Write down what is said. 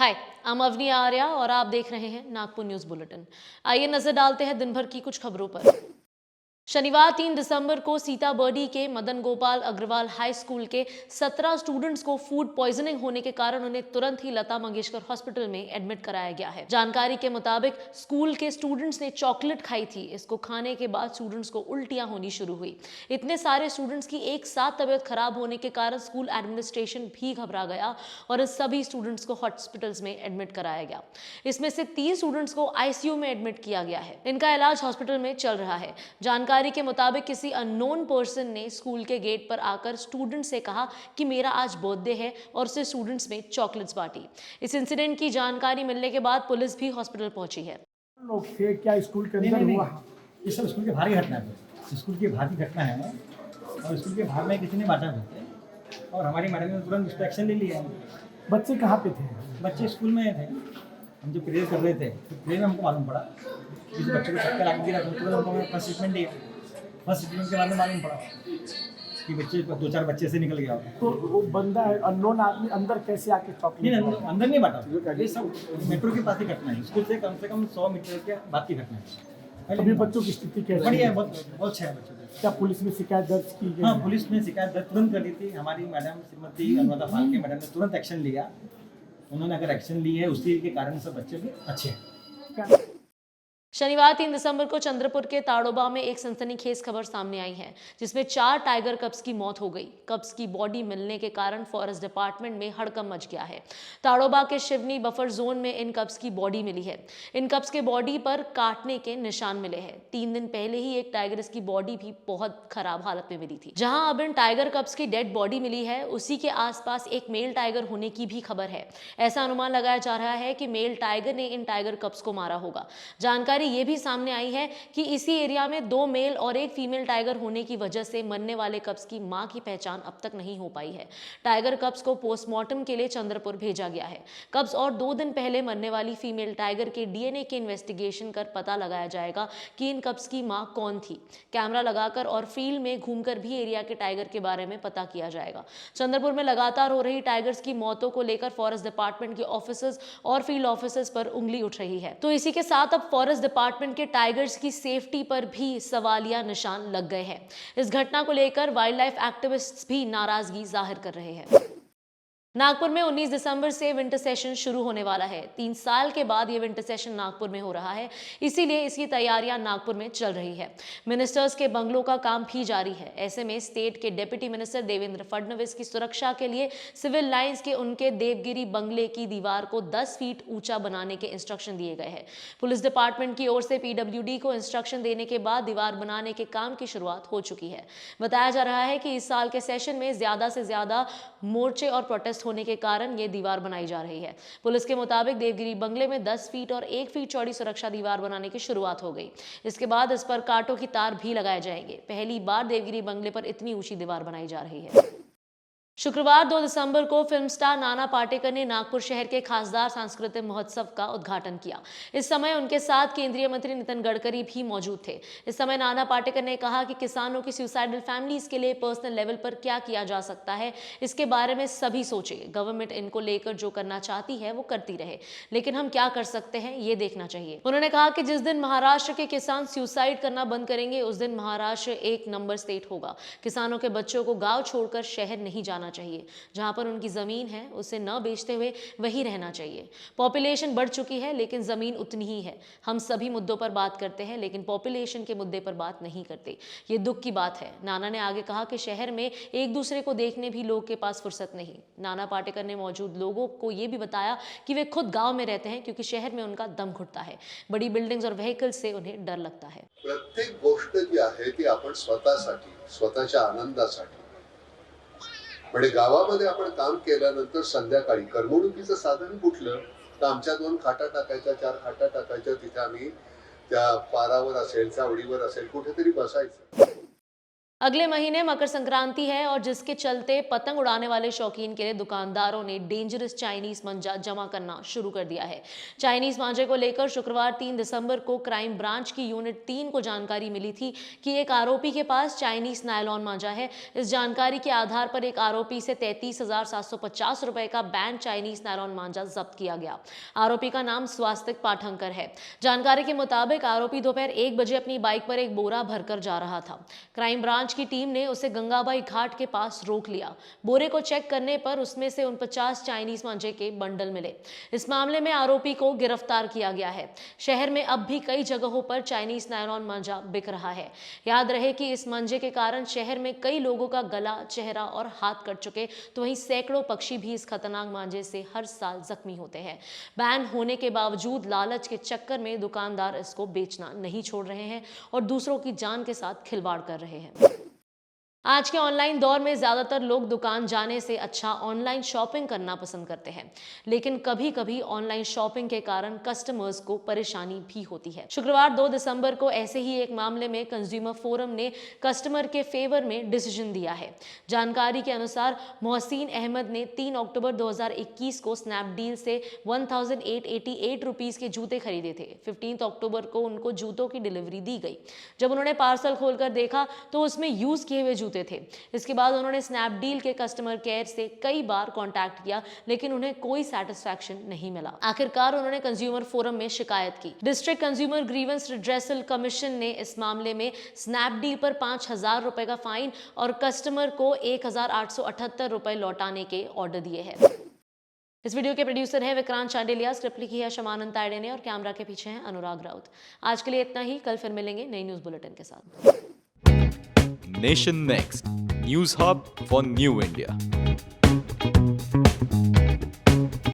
हाय, I'm Avani Arya और आप देख रहे हैं नागपुर न्यूज बुलेटिन। आइए नजर डालते हैं दिन भर की कुछ खबरों पर। शनिवार 3 दिसंबर को सीताबर्डी के मदन गोपाल अग्रवाल हाई स्कूल के 17 स्टूडेंट्स को फूड पॉइजनिंग होने के कारण उन्हें तुरंत ही लता मंगेशकर हॉस्पिटल में एडमिट कराया गया है। जानकारी के मुताबिक स्कूल के स्टूडेंट्स ने चॉकलेट खाई थी। इसको खाने के बाद स्टूडेंट्स को उल्टियां होनी शुरू हुई। इतने सारे स्टूडेंट्स की एक साथ तबियत खराब होने के कारण स्कूल एडमिनिस्ट्रेशन भी घबरा गया और इन सभी स्टूडेंट्स को हॉस्पिटल्स में एडमिट कराया गया। इसमें से 3 स्टूडेंट्स को आईसीयू में एडमिट किया गया है। इनका इलाज हॉस्पिटल में चल रहा है। जानकारी के मुताबिक किसी अननोन पर्सन ने स्कूल के गेट पर आकर स्टूडेंट से कहा कि मेरा आज बर्थडे है और उससे स्टूडेंट्स में चॉकलेट्स बांटी। इस इंसिडेंट की जानकारी मिलने के बाद पुलिस भी हॉस्पिटल पहुंची है। लोग थे क्या स्कूल के अंदर हुआ? ये सब स्कूल के बाहर की घटना है। स्कूल के बाहर की घटना है और स्कूल के बाहर में किसी ने बांटा था और हमारी मैडम ने तुरंत उसका एक्शन ले लिया। बच्चे कहाँ पे थे? बच्चे स्कूल में थे। हम जो प्रेयर कर रहे थे तो प्रेयर में हमको मालूम पड़ा कि बच्चे को चक्कर आके गिरा, तो तुरंत हमको फर्स्ट ट्रीटमेंट दिया। फर्स्ट ट्रीटमेंट के बाद में मालूम पड़ा कि बच्चे 2-4 बच्चे से निकल गया। तो वो बंदा है अननोन आदमी अंदर कैसे आके चॉकलेट? नहीं, अंदर नहीं बांटा। ये सब मेट्रो के पास की घटना है। स्कूल से कम 100 मीटर के बाद की घटना है। अभी बच्चों की स्थिति कैसी बढ़िया है? है, बहुत अच्छा है बच्चों की। क्या पुलिस में शिकायत दर्ज की गई? हाँ, पुलिस ने शिकायत दर्ज तुरंत कर दी थी। हमारी मैडम श्रीमती अनुराधा फाल्के मैडम ने तुरंत एक्शन लिया। उन्होंने अगर एक्शन ली है उसी के कारण सब बच्चे भी अच्छे हैं। क्या? शनिवार 3 दिसंबर को चंद्रपुर के ताड़ोबा में एक सनसनीखेज खबर सामने आई है, जिसमें 4 टाइगर कब्स की मौत हो गई। कब्स की बॉडी मिलने के कारण फॉरेस्ट डिपार्टमेंट में हड़कंप मच गया है। ताड़ोबा के शिवनी बफर जोन में इन कब्स की बॉडी मिली है। इन कब्स के बॉडी पर काटने के निशान मिले हैं। 3 दिन पहले ही एक टाइगर की बॉडी भी बहुत खराब हालत में मिली थी। जहां अब इन टाइगर कब्स की डेड बॉडी मिली है, उसी के आसपास एक मेल टाइगर होने की भी खबर है। ऐसा अनुमान लगाया जा रहा है कि मेल टाइगर ने इन टाइगर कब्स को मारा होगा। जानकारी ये भी सामने आई है कि इसी एरिया में 2 मेल और एक फीमेल टाइगर होने की वजह से मरने वाले कब्स की मां की पहचान अब तक नहीं हो पाई है। टाइगर कब्स को पोस्टमार्टम के लिए चंद्रपुर भेजा गया है। कब्स और 2 दिन पहले मरने वाली फीमेल टाइगर के डीएनए के इन्वेस्टिगेशन कर पता लगाया जाएगा कि इन कब्स की मां कौन थी। कैमरा लगाकर और फील्ड में घूमकर भी एरिया के टाइगर के बारे में पता किया जाएगा। चंद्रपुर में लगातार हो रही टाइगर्स की मौतों को लेकर फॉरेस्ट डिपार्टमेंट के ऑफिसर्स और फील्ड ऑफिसर्स पर उंगली उठ रही है। तो इसी के साथ अब फॉरेस्ट डिपार्टमेंट के टाइगर्स की सेफ्टी पर भी सवालिया निशान लग गए हैं। इस घटना को लेकर वाइल्ड लाइफ एक्टिविस्ट्स भी नाराजगी जाहिर कर रहे हैं। नागपुर में 19 दिसंबर से विंटर सेशन शुरू होने वाला है। 3 साल के बाद ये विंटर सेशन नागपुर में हो रहा है, इसीलिए इसकी तैयारियां नागपुर में चल रही है। मिनिस्टर्स के बंगलों का काम भी जारी है। ऐसे में स्टेट के डिप्टी मिनिस्टर देवेंद्र फडणवीस की सुरक्षा के लिए सिविल लाइंस के उनके देवगिरी बंगले की दीवार को 10 फीट ऊंचा बनाने के इंस्ट्रक्शन दिए गए हैं। पुलिस डिपार्टमेंट की ओर से पीडब्ल्यूडी को इंस्ट्रक्शन देने के बाद दीवार बनाने के काम की शुरुआत हो चुकी है। बताया जा रहा है कि इस साल के सेशन में ज्यादा से ज्यादा मोर्चे और प्रोटेस्ट होने के कारण यह दीवार बनाई जा रही है। पुलिस के मुताबिक देवगिरी बंगले में 10 फीट और 1 फीट चौड़ी सुरक्षा दीवार बनाने की शुरुआत हो गई। इसके बाद इस पर कांटों की तार भी लगाए जाएंगे। पहली बार देवगिरी बंगले पर इतनी ऊंची दीवार बनाई जा रही है। शुक्रवार 2 दिसंबर को फिल्म स्टार नाना पाटेकर ने नागपुर शहर के खासदार सांस्कृतिक महोत्सव का उद्घाटन किया। इस समय उनके साथ केंद्रीय मंत्री नितिन गडकरी भी मौजूद थे। इस समय नाना पाटेकर ने कहा कि किसानों की सुसाइडल फैमिलीज के लिए पर्सनल लेवल पर क्या किया जा सकता है, इसके बारे में सभी सोचे। गवर्नमेंट इनको लेकर जो करना चाहती है वो करती रहे, लेकिन हम क्या कर सकते हैं ये देखना चाहिए। उन्होंने कहा कि जिस दिन महाराष्ट्र के किसान सुसाइड करना बंद करेंगे, उस दिन महाराष्ट्र 1 नंबर स्टेट होगा। किसानों के बच्चों को गाँव छोड़कर शहर नहीं जाना चाहिए। जहां पर उनकी जमीन है उसे न बेचते हुए वहीं रहना चाहिए। पॉपुलेशन बढ़ चुकी है लेकिन जमीन उतनी ही है। हम सभी मुद्दों पर बात करते हैं लेकिन पॉपुलेशन के मुद्दे पर बात नहीं करते। ये दुख की बात है। नाना ने आगे कहा कि शहर में एक दूसरे को देखने भी लोग के पास फुर्सत नहीं। नाना पाटेकर ने मौजूद लोगों को यह भी बताया कि वे खुद गांव में रहते हैं क्योंकि शहर में उनका दम घुटता है। बड़ी बिल्डिंग्स और व्हीकल्स से उन्हें डर लगता है। प्रत्येक गोष्ट जी आहे ती आपण स्वतःसाठी, स्वतःच्या आनंदासाठी, म्हणजे गावामध्ये आपण काम केल्यानंतर संध्याकाळी करमणुकीचं साधन कुठलं, तर आमच्या 2 खाटा टाकायच्या, 4 खाटा टाकायच्या, तिथे आम्ही त्या पारावर असेल, चावडीवर असेल, कुठेतरी बसायचं। अगले महीने मकर संक्रांति है और जिसके चलते पतंग उड़ाने वाले शौकीन के लिए दुकानदारों ने डेंजरस चाइनीज मांझा जमा करना शुरू कर दिया है। चाइनीज मांझे को लेकर शुक्रवार 3 दिसंबर को क्राइम ब्रांच की यूनिट 3 को जानकारी मिली थी कि एक आरोपी के पास चाइनीज नायलॉन मांझा है। इस जानकारी के आधार पर एक आरोपी से 33,750 रुपए का बैंड चाइनीज नायलॉन मांझा जब्त किया गया। आरोपी का नाम स्वास्तिक पाठंकर है। जानकारी के मुताबिक आरोपी दोपहर 1 बजे अपनी बाइक पर एक बोरा भरकर जा रहा था। क्राइम ब्रांच की टीम ने उसे गंगाबाई घाट के पास रोक लिया। बोरे को चेक करने पर उसमें से 49 चाइनीज मांझे के बंडल मिले। इस मामले में आरोपी को गिरफ्तार किया गया है। शहर में अब भी कई जगहों पर चाइनीज नायलॉन मांझा बिक रहा है। याद रहे कि इस मांझे के कारण शहर में कई लोगों का गला, चेहरा और हाथ कट चुके, तो वहीं सैकड़ों पक्षी भी इस खतरनाक मांझे से हर साल जख्मी होते हैं। बैन होने के बावजूद लालच के चक्कर में दुकानदार इसको बेचना नहीं छोड़ रहे हैं और दूसरों की जान के साथ खिलवाड़ कर रहे हैं। आज के ऑनलाइन दौर में ज्यादातर लोग दुकान जाने से अच्छा ऑनलाइन शॉपिंग करना पसंद करते हैं, लेकिन कभी कभी ऑनलाइन शॉपिंग के कारण कस्टमर्स को परेशानी भी होती है। शुक्रवार 2 दिसंबर को ऐसे ही एक मामले में कंज्यूमर फोरम ने कस्टमर के फेवर में डिसीजन दिया है। जानकारी के अनुसार मोहसिन अहमद ने 3 अक्टूबर 2021 को स्नैपडील से 1888 रुपीज के जूते खरीदे थे। 15 अक्टूबर को उनको जूतों की डिलीवरी दी गई। जब उन्होंने पार्सल खोलकर देखा तो उसमें यूज किए हुए जूते थे। इसके बाद उन्होंने स्नैपडील के कस्टमर केयर से कई बार कांटेक्ट किया, लेकिन उन्हें कोई सेटिस्फैक्शन नहीं मिला। आखिरकार उन्होंने कंज्यूमर फोरम में शिकायत की। District consumer grievance redressal commission ने इस मामले में स्नैपडील पर 5,000 रुपए का फाइन और कस्टमर को 1,878 रुपए लौटाने के ऑर्डर दिए हैं। इस वीडियो के प्रोड्यूसर हैं विक्रांत चांडेलिया, स्क्रिप्ट लिखी है शमानंद तायडे ने और कैमरा के पीछे हैं अनुराग राउत। आज के लिए इतना ही। कल फिर मिलेंगे नई न्यूज बुलेटिन के साथ। Nation Next, News Hub for New India.